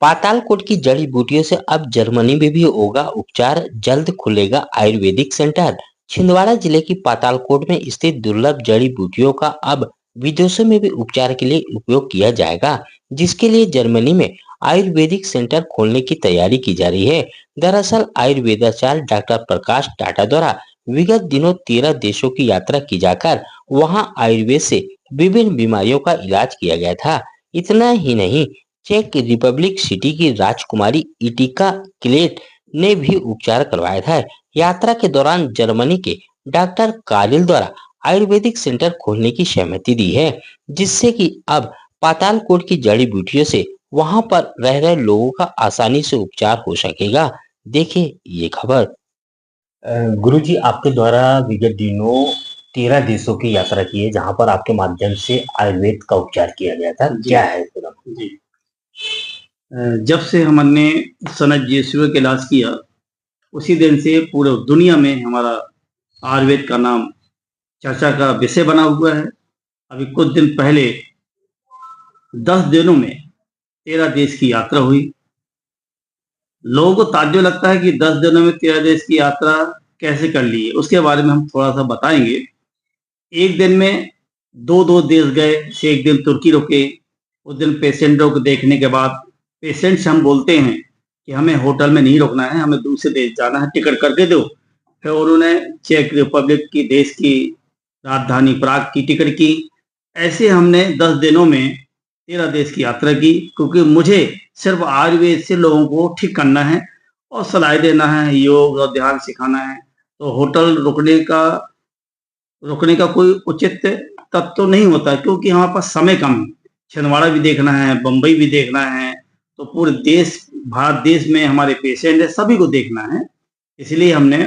पातालकोट की जड़ी बूटियों से अब जर्मनी में भी होगा उपचार, जल्द खुलेगा आयुर्वेदिक सेंटर। छिंदवाड़ा जिले की पातालकोट में स्थित दुर्लभ जड़ी बूटियों का अब विदेशों में भी उपचार के लिए उपयोग किया जाएगा, जिसके लिए जर्मनी में आयुर्वेदिक सेंटर खोलने की तैयारी की जा रही है। दरअसल आयुर्वेदाचार्य डॉक्टर प्रकाश टाटा द्वारा विगत दिनों 13 देशों की यात्रा की जाकर वहां आयुर्वेद से विभिन्न बीमारियों का इलाज किया गया था। इतना ही नहीं, चेक रिपब्लिक सिटी की राजकुमारी इटिका क्लेट ने भी उपचार करवाया था। यात्रा के दौरान जर्मनी के डॉक्टर कालिल द्वारा आयुर्वेदिक सेंटर खोलने की सहमति दी है, जिससे कि अब पातालकोट की जड़ी बूटियों से वहां पर रह रहे लोगों का आसानी से उपचार हो सकेगा। देखिए ये खबर। गुरु जी, आपके द्वारा विगत दिनों 13 देशों की यात्रा की है, जहां पर आपके माध्यम से आयुर्वेद का उपचार किया गया था। क्या है पूरा? जी, जब से हमने सनत यीशु का इलाज किया, उसी दिन से पूरे दुनिया में हमारा आयुर्वेद का नाम चर्चा का विषय बना हुआ है। अभी कुछ दिन पहले 10 दिनों में 13 देश की यात्रा हुई। लोगों को ताज्जुब लगता है कि 10 दिनों में 13 देश की यात्रा कैसे कर ली है। उसके बारे में हम थोड़ा सा बताएंगे। एक दिन में दो देश गए, से एक दिन तुर्की रुके। उस दिन पेशेंटों को देखने के बाद पेशेंट से हम बोलते हैं कि हमें होटल में नहीं रुकना है, हमें दूसरे देश जाना है, टिकट करके दो। फिर उन्होंने चेक रिपब्लिक की देश की राजधानी प्राग की टिकट की। ऐसे हमने 10 दिनों में 13 देश की यात्रा की, क्योंकि मुझे सिर्फ आयुर्वेद से लोगों को ठीक करना है और सलाह देना है, योग और ध्यान सिखाना है। तो होटल रुकने का कोई उचित तत्व तो नहीं होता, क्योंकि हमारे पास समय कम है। छिंदवाड़ा भी देखना है, बम्बई भी देखना है, तो पूरे देश, भारत देश में हमारे पेशेंट है, सभी को देखना है। इसलिए हमने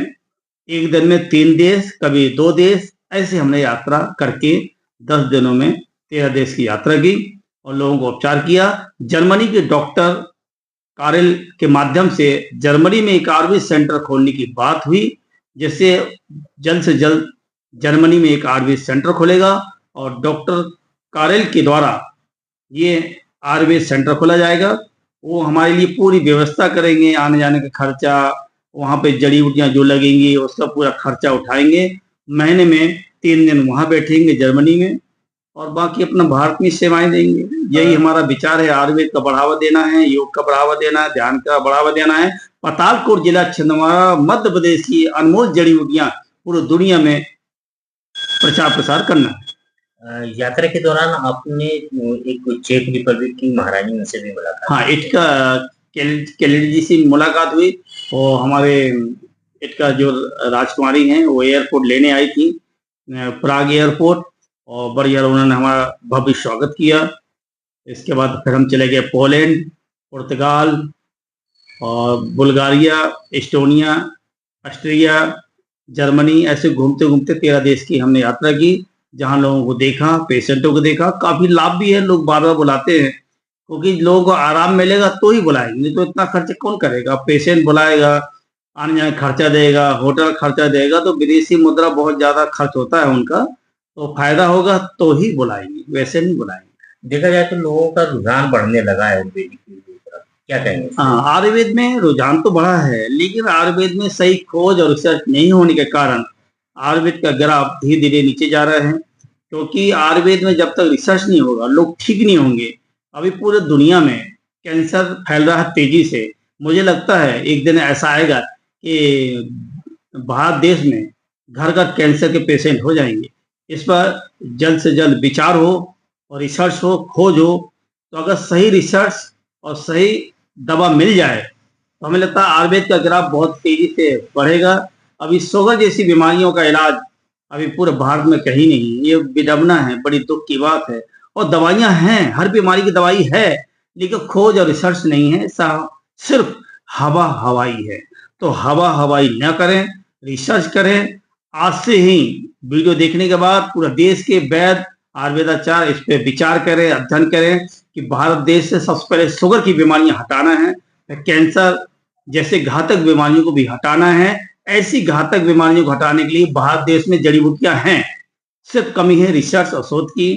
एक दिन में 3 देश, कभी 2 देश, ऐसे हमने यात्रा करके 10 दिनों में 13 देश की यात्रा की और लोगों को उपचार किया। जर्मनी के डॉक्टर कारेल के माध्यम से जर्मनी में एक आयुर्वेद सेंटर खोलने की बात हुई, जिससे जल्द से जल्द जर्मनी में एक आयुर्वेद सेंटर खुलेगा और डॉक्टर कारेल के द्वारा ये आयुर्वेद सेंटर खोला जाएगा। वो हमारे लिए पूरी व्यवस्था करेंगे, आने जाने का खर्चा, वहाँ पे जड़ी बूटियाँ जो लगेंगी उसका पूरा खर्चा उठाएंगे। महीने में 3 दिन वहाँ बैठेंगे जर्मनी में और बाकी अपना भारत में सेवाएं देंगे। यही हमारा विचार है। आयुर्वेद का बढ़ावा देना है, योग का बढ़ावा देना है, ध्यान का बढ़ावा देना है। पातालकोट जिला छिंदवाड़ा मध्य प्रदेश की अनमोल जड़ी बूटियाँ पूरी दुनिया में प्रचार प्रसार करना है। यात्रा के दौरान आपने एक चेक रिपब्लिक की महारानी उनसे भी मुलाकात? हाँ, इटका कैलेडी जी से मुलाकात हुई और हमारे इटका जो राजकुमारी हैं वो एयरपोर्ट लेने आई थी, प्राग एयरपोर्ट, और बढ़िया उन्होंने हमारा भव्य स्वागत किया। इसके बाद फिर हम चले गए पोलैंड, पुर्तगाल और बुल्गारिया, एस्टोनिया, ऑस्ट्रिया, जर्मनी, ऐसे घूमते घूमते 13 देश की हमने यात्रा की, जहाँ लोगों को देखा, पेशेंटों को देखा। काफी लाभ भी है, लोग बार बार बुलाते हैं, क्योंकि लोगों को आराम मिलेगा तो ही बुलाएंगे, नहीं तो इतना खर्च कौन करेगा। पेशेंट बुलाएगा, आने जाने खर्चा देगा, होटल खर्चा देगा, तो विदेशी मुद्रा बहुत ज्यादा खर्च होता है उनका, तो फायदा होगा तो ही बुलाएंगे, वैसे नहीं बुलाएंगे। देखा जाए तो लोगों का रुझान बढ़ने लगा है आयुर्वेदिक की तरफ, क्या कहेंगे? हाँ, आयुर्वेद में रुझान तो बढ़ा है, लेकिन आयुर्वेद में सही खोज और रिसर्च नहीं होने के कारण आयुर्वेद का ग्राफ धीरे धीरे नीचे जा रहा है। क्योंकि आयुर्वेद में जब तक रिसर्च नहीं होगा, लोग ठीक नहीं होंगे। अभी पूरे दुनिया में कैंसर फैल रहा है तेजी से। मुझे लगता है एक दिन ऐसा आएगा कि भारत देश में घर घर कैंसर के पेशेंट हो जाएंगे। इस पर जल्द से जल्द विचार हो और रिसर्च हो, खोज हो। तो अगर सही रिसर्च और सही दवा मिल जाए तो हमें लगता है आयुर्वेद का ग्राफ बहुत तेजी से बढ़ेगा। अभी शुगर जैसी बीमारियों का इलाज अभी पूरे भारत में कहीं नहीं। ये विडंबना है, बड़ी दुख की बात है। और दवाइयां हैं, हर बीमारी की दवाई है, लेकिन खोज और रिसर्च नहीं है, सिर्फ हवा हवाई है। तो हवा हवाई न करें, रिसर्च करें। आज से ही वीडियो देखने के बाद पूरा देश के वैद्य, आयुर्वेदाचार्य इस पे विचार करें, अध्ययन करें कि भारत देश से सबसे पहले शुगर की बीमारियां हटाना है, कैंसर जैसे घातक बीमारियों को भी हटाना है। ऐसी घातक बीमारियों को हटाने के लिए भारत देश में जड़ी बूटियां हैं, सिर्फ कमी है रिसर्च और शोध की।